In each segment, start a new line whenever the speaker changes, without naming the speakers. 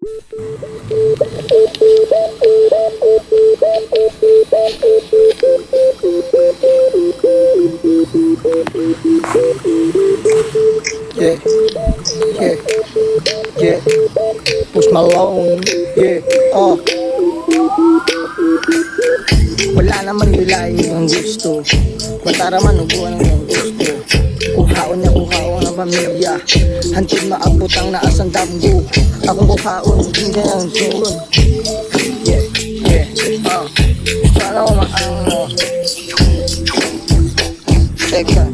Yeah, yeah, yeah. Post Malone, yeah, wala naman bilain ang gusto. Matara man ubuan ang gusto. Kuhaon ang pamilya. Hantid maabot ang naasang damgo. Akong kuhaon, hindi ang suon. Yeah, yeah, gusto na ako maano. Teka,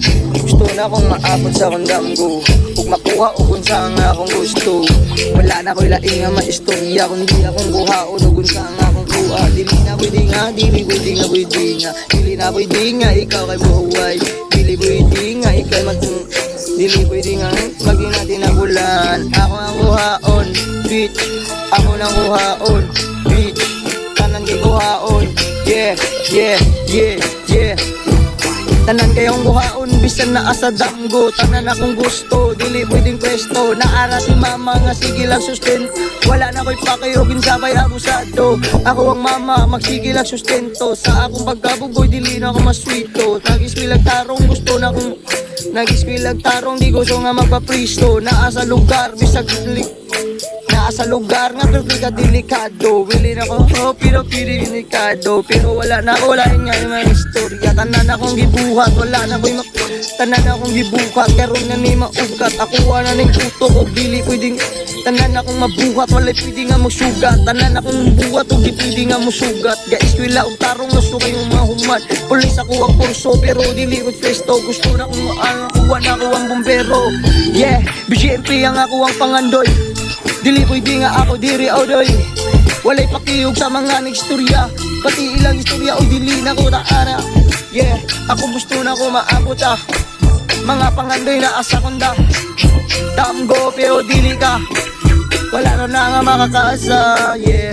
gusto na akong maabot sa akong damgo. Huwag makuha o kung saan nga akong gusto. Wala na ko'y laing nga maistorya. Kundi akong kuhaon o kung saan nga akong kuha. Dili na pwede nga, dili pwede nga, pwede nga. Dili na pwede nga, ikaw kay buhay. Dili pwede nga, ikaw dili pwede nga, maging natin ang bulan. Ako ang kuhaon, bitch. Ako nang kuhaon, bitch. Tanan kay kuhaon, yeah, yeah, yeah, yeah. Tanan kayong kuhaon, bisan na asa damgo. Tanan akong gusto, dili pwedeng pwesto. Naara si mama nga sige lang sustain. Wala na ko'y pakayogin sa may abusado. Ako ang mama, magsige lang sustento. Sa akong pagkabugoy, dili na ako maswito. Nag-iswilag tarong, gusto na akong nag-iswilag tarong, di gusto nga magpapristo. Naasa lugar, bisag nasa lugar nga pero di ka delikado. Wili na ko, pero delikado. Pero wala na ko, lain nga yung mga istorya. Tanan akong gibuhat, wala na ko yung tanan akong gibuhat, karon na ni maugat. Ako na ning puto ko, dili pwedeng tanan akong mabuhat, wala pwede nga magsugat. Tanan akong buhat, o di pwede nga magsugat. Ga-eskwela og tarong, gusto kayong mahuman. Pulis ako ang kurso, pero dili ko pesto. Gusto na kong kuha na ako ang bombero. Yeah, BGMP ang ako ang pangandoy. Dili pwede nga ako diri odoy. Walay pakiyog sa mga nagstorya. Pati ilang istorya o dili na ko naara. Yeah, ako gusto na ko maabot mga pangandoy na asa kunda. Damgo pero dili ka. Wala na nga makakaasa. Yeah,